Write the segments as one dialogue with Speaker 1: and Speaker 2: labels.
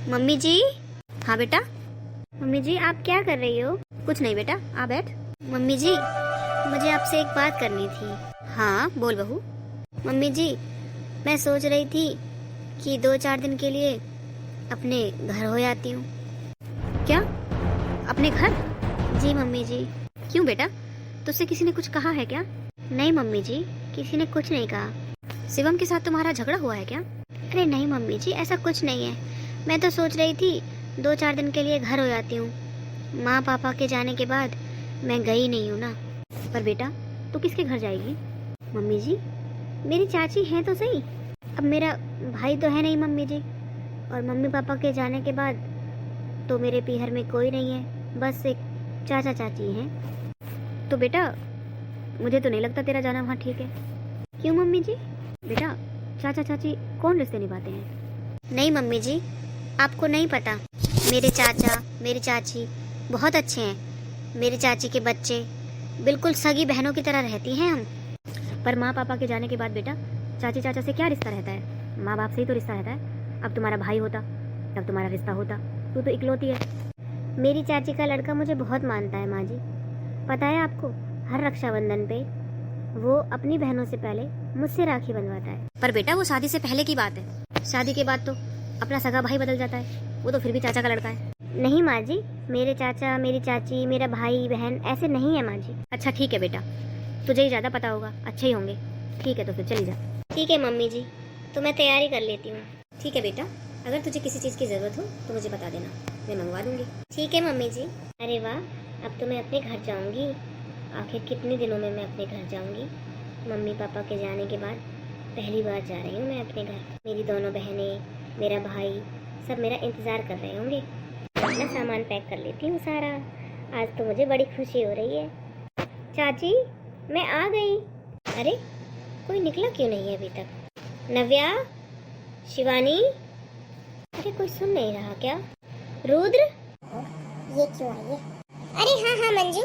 Speaker 1: Mummy जी। हाँ बेटा। Mummy जी आप क्या कर रही हो? कुछ नहीं बेटा, आ बैठ। मम्मी जी मुझे आपसे एक बात करनी थी। हाँ बोल बहू। मम्मी जी मैं सोच रही थी कि 2-4 दिन के लिए अपने घर हो आती हूँ। क्या? अपने घर? जी मम्मी जी। क्यों बेटा, तुझसे किसी ने कुछ कहा है क्या? नहीं मम्मी जी, किसी ने कुछ नहीं कहा। शिवम के साथ तुम्हारा झगड़ा हुआ है क्या? अरे नहीं मम्मी जी, ऐसा कुछ नहीं है। मैं तो सोच रही थी 2-4 दिन के लिए घर हो जाती हूँ। माँ पापा के जाने के बाद मैं गई नहीं हूँ ना। पर बेटा तू किसके घर जाएगी? मम्मी जी मेरी चाची हैं तो सही, अब मेरा भाई तो है नहीं मम्मी जी। और मम्मी पापा के जाने के बाद तो मेरे पीहर में कोई नहीं है, बस एक चाचा चाची हैं। तो बेटा मुझे तो नहीं लगता तेरा जाना वहाँ ठीक है। क्यों मम्मी जी? बेटा चाचा चाची कौन रिश्ते निभाते हैं? नहीं मम्मी जी आपको नहीं पता, मेरे चाचा मेरी चाची बहुत अच्छे हैं। मेरी चाची के बच्चे बिल्कुल सगी बहनों की तरह रहती हैं हम। पर माँ पापा के जाने के बाद बेटा चाची चाचा से क्या रिश्ता रहता है? माँ बाप से ही तो रिश्ता रहता है। अब तुम्हारा भाई होता तब तुम्हारा रिश्ता होता, तू तो इकलौती है। मेरी चाची का लड़का मुझे बहुत मानता है माँ जी, पता है आपको। हर रक्षाबंधन पे वो अपनी बहनों से पहले मुझसे राखी बंधवाता है। पर बेटा वो शादी से पहले की बात है, शादी के बाद तो अपना सगा भाई बदल जाता है, वो तो फिर भी चाचा का लड़का है। नहीं माँ जी, मेरे चाचा मेरी चाची मेरा भाई बहन ऐसे नहीं है माँ जी। अच्छा ठीक है बेटा, तुझे ही ज़्यादा पता होगा, अच्छे ही होंगे। ठीक है तो फिर चली जा। ठीक है मम्मी जी, तो मैं तैयारी कर लेती हूँ। ठीक है बेटा, अगर तुझे किसी चीज़ की ज़रूरत हो तो मुझे बता देना, मैं मंगवा दूँगी। ठीक है मम्मी जी। अरे वाह, अब तो मैं अपने घर जाऊँगी। आखिर कितने दिनों में मैं अपने घर जाऊँगी। मम्मी पापा के जाने के बाद पहली बार जा रही हूँ मैं अपने घर। मेरी दोनों बहनें मेरा भाई सब मेरा इंतज़ार कर रहे होंगे। अपना सामान पैक कर लेती हूँ सारा, आज तो मुझे बड़ी खुशी हो रही है। चाची मैं आ गई। अरे कोई निकला क्यों नहीं है अभी तक? नव्या, शिवानी, अरे कोई सुन नहीं रहा क्या? रुद्र, ये क्यों आई है? अरे हाँ हाँ मंजू।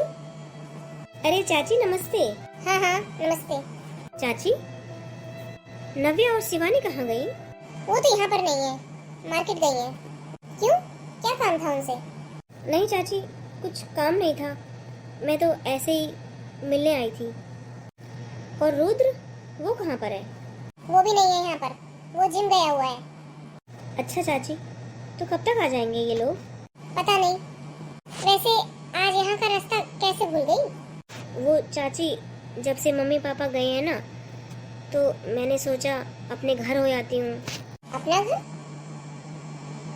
Speaker 1: अरे चाची नमस्ते। हाँ हाँ नमस्ते। चाची नव्या और शिवानी कहाँ गई? वो तो यहाँ पर नहीं है, मार्केट गई है। क्यों, क्या काम था उनसे? नहीं चाची कुछ काम नहीं था, मैं तो ऐसे ही मिलने आई थी। और रुद्र वो कहाँ पर है? वो भी नहीं है यहाँ पर, वो जिम गया हुआ है। अच्छा चाची, तो कब तक आ जाएंगे ये लोग? पता नहीं। वैसे आज यहाँ का रास्ता कैसे भूल गई? वो चाची जब से मम्मी पापा गए हैं ना, तो मैंने सोचा अपने घर हो जाती हूँ। अपना घर?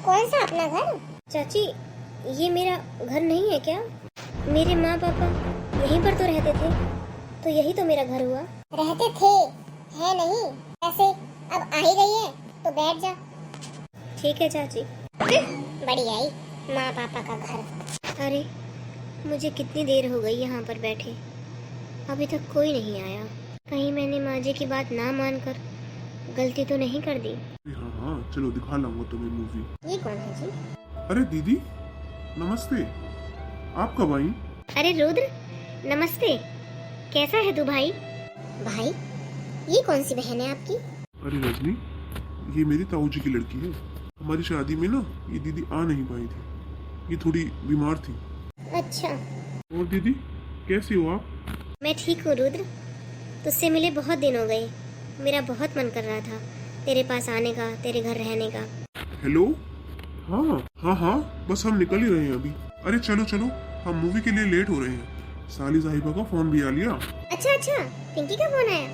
Speaker 1: कौन सा अपना घर? चाची ये मेरा घर नहीं है क्या? मेरे माँ पापा यहीं पर तो रहते थे, तो यही तो मेरा घर हुआ। रहते थे, है नहीं। ऐसे अब आ ही गई है तो बैठ जा। ठीक है चाची। बड़ी आई माँ पापा का घर। अरे मुझे कितनी देर हो गई यहाँ पर बैठे, अभी तक कोई नहीं आया। कहीं मैंने माँ जी की बात ना मानकर गलती तो नहीं कर दी?
Speaker 2: हाँ हाँ चलो दिखा लाऊंगा तुम्हें मूवी।
Speaker 1: ये कौन है जी?
Speaker 2: अरे दीदी नमस्ते, आप कब आई?
Speaker 1: अरे रुद्र नमस्ते, कैसा है तू भाई? भाई ये कौन सी बहन है आपकी?
Speaker 2: अरे रजनी, ये मेरी ताऊ जी की लड़की है। हमारी शादी में ना ये दीदी आ नहीं पाई थी, ये थोड़ी बीमार थी।
Speaker 1: अच्छा।
Speaker 2: और दीदी कैसी हो आप?
Speaker 1: मैं ठीक हूँ रुद्र, तुझसे मिले बहुत दिन हो गए। मेरा बहुत मन कर रहा था तेरे पास आने का, तेरे घर रहने का।
Speaker 2: हेलो, हाँ हाँ हाँ बस हम निकल ही रहे हैं अभी। अरे चलो चलो, हम मूवी के लिए लेट हो रहे हैं। साली साहिबा का फोन भी आ लिया।
Speaker 1: अच्छा अच्छा, पिंकी का फोन आया?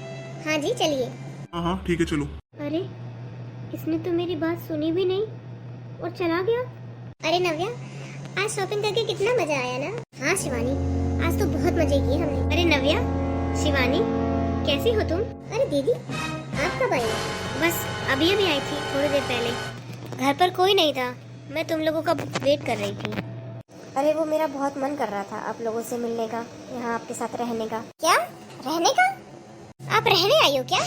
Speaker 1: हाँ जी चलिए।
Speaker 2: हाँ हाँ ठीक है चलो।
Speaker 1: अरे इसने तो मेरी बात सुनी भी नहीं और चला गया। अरे नव्या, आज शॉपिंग करके कितना मजा आया ना? हाँ शिवानी, आज तो बहुत मजे किए हमने। अरे नव्या, शिवानी कैसी हो तुम? अरे दीदी आप कब आई? बस अभी अभी आई थी, थोड़ी देर पहले। घर पर कोई नहीं था, मैं तुम लोगों का वेट कर रही थी। अरे वो मेरा बहुत मन कर रहा था आप लोगों से मिलने का, यहाँ आपके साथ रहने का। क्या रहने का? आप रहने आई हो क्या?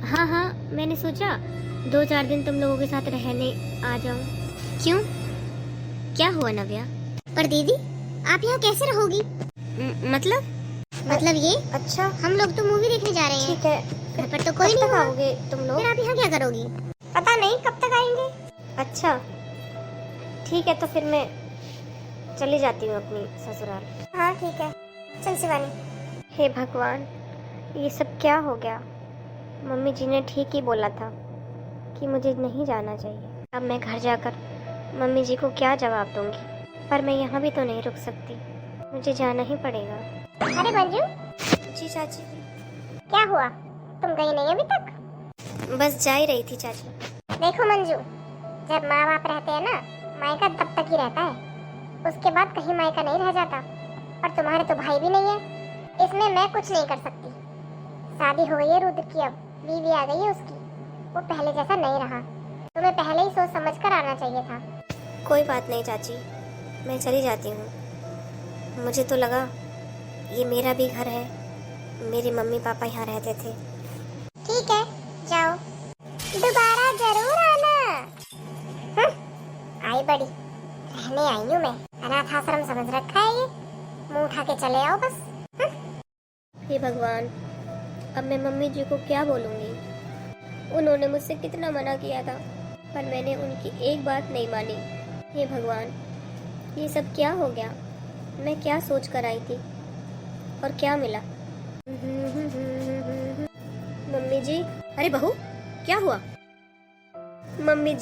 Speaker 1: हाँ हाँ, मैंने सोचा 2-4 दिन तुम लोगों के साथ रहने आ जाऊं। क्यों, क्या हुआ नव्या? पर दीदी आप यहाँ कैसे रहोगी? मतलब ये? अच्छा हम लोग तो मूवी देखने जा रहे हैं। ठीक है, घर पर तो कोई नहीं। आओगे तुम लोग? फिर आप यहाँ क्या करोगी? पता नहीं कब तक आएंगे। अच्छा ठीक है, तो फिर मैं चली जाती हूँ अपनी ससुराल। हाँ ठीक है, चल शिवानी। हे भगवान, ये सब क्या हो गया? मम्मी जी ने ठीक ही बोला था कि मुझे नहीं जाना चाहिए। अब मैं घर जाकर मम्मी जी को क्या जवाब दूंगी? पर मैं यहाँ भी तो नहीं रुक सकती, मुझे जाना ही पड़ेगा।
Speaker 3: अरे मंजू,
Speaker 1: जी चाची।
Speaker 3: क्या हुआ? तुम गई नहीं अभी तक?
Speaker 1: बस जा ही रही थी चाची।
Speaker 3: देखो मंजू, जब माँ बाप रहते हैं ना, मायका तब तक ही रहता है, उसके बाद कहीं मायका नहीं रह जाता। और तुम्हारे तो भाई भी नहीं है, इसमें मैं कुछ नहीं कर सकती। शादी हो गई है रुद्र की, अब बीवी आ गई है उसकी, वो पहले जैसा नहीं रहा। तुम्हें पहले ही सोच समझ कर आना चाहिए था।
Speaker 1: कोई बात नहीं चाची, मैं चली जाती हूँ। मुझे तो लगा ये मेरा भी घर है, मेरे मम्मी पापा यहाँ रहते थे।
Speaker 3: ठीक है, जाओ, दोबारा जरूर आना। आई बड़ी, रहने आई हूँ मैं, अनाथ आश्रम समझ रखा है ये, मुंह उठा के चले आओ बस।
Speaker 1: हे भगवान, अब मैं मम्मी जी को क्या बोलूँगी? उन्होंने मुझसे कितना मना किया था, पर मैंने उनकी एक बात नहीं मानी। हे भगवान, ये सब क्या हो गया? मैं क्या सोच कर आई थी और क्या मिला? मम्मी जी, अरे बहू, क्या हुआ? मम्मी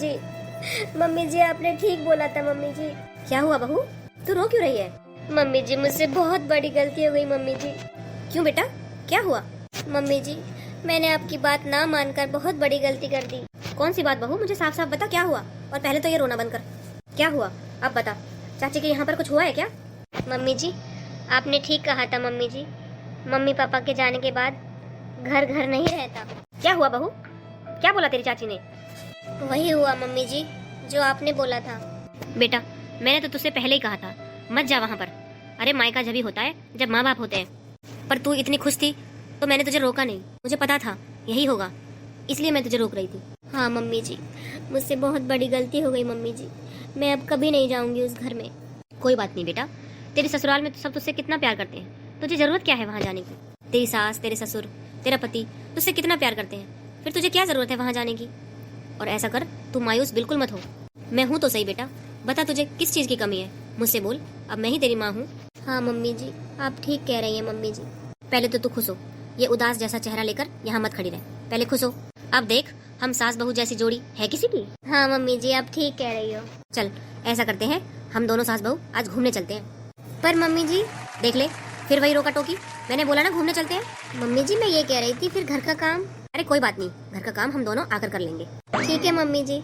Speaker 1: जी आपने ठीक बोला था। मम्मी जी, क्या हुआ बहू? तू रो क्यों रही है? मम्मी जी, मुझसे बहुत बड़ी गलती हो गई मम्मी जी। क्यों बेटा, क्या हुआ? मम्मी जी, मैंने आपकी बात ना मानकर बहुत बड़ी गलती कर दी। कौन सी बात बहू, मुझे साफ साफ बता, क्या हुआ? और पहले तो ये रोना बंद कर, क्या हुआ अब बता। चाची के यहाँ पर कुछ हुआ है क्या? मम्मी जी, आपने ठीक कहा था मम्मी जी, मम्मी पापा के जाने के बाद घर घर नहीं रहता। क्या हुआ बहू, क्या बोला तेरी चाची ने? वही हुआ मम्मी जी जो आपने बोला था। बेटा, मैंने तो तुझसे पहले ही कहा था मत जा वहाँ पर। अरे मायका जब ही होता है जब माँ बाप होते हैं, पर तू इतनी खुश थी तो मैंने तुझे रोका नहीं। मुझे पता था यही होगा, इसलिए मैं तुझे रोक रही थी। हाँ मम्मी जी, मुझसे बहुत बड़ी गलती हो गई मम्मी जी, मैं अब कभी नहीं जाऊंगी उस घर में। कोई बात नहीं बेटा, तेरे ससुराल में तो सब तुझसे कितना प्यार करते हैं, तुझे जरूरत क्या है वहाँ जाने की? तेरी सास, तेरे ससुर, तेरा पति तुझसे कितना प्यार करते हैं, फिर तुझे क्या जरूरत है वहाँ जाने की? और ऐसा कर, तू मायूस बिल्कुल मत हो। मैं हूँ तो सही बेटा, बता तुझे किस चीज की कमी है, मुझसे बोल, अब मैं ही तेरी माँ हूँ। हाँ मम्मी जी, आप ठीक कह रही हैं मम्मी जी। पहले तो तू खुश हो, ये उदास जैसा चेहरा लेकर यहाँ मत खड़ी रहे, पहले खुश हो। अब देख, हम सास बहू जैसी जोड़ी है किसी की? हाँ मम्मी जी, आप ठीक कह रही हो। चल ऐसा करते हैं, हम दोनों सास बहू आज घूमने चलते हैं। पर मम्मी जी, देख ले फिर वही रोका टोकी, मैंने बोला ना घूमने चलते हैं। मम्मी जी, मैं ये कह रही थी फिर घर का काम। अरे कोई बात नहीं, घर का काम हम दोनों आकर कर लेंगे। ठीक है मम्मी जी।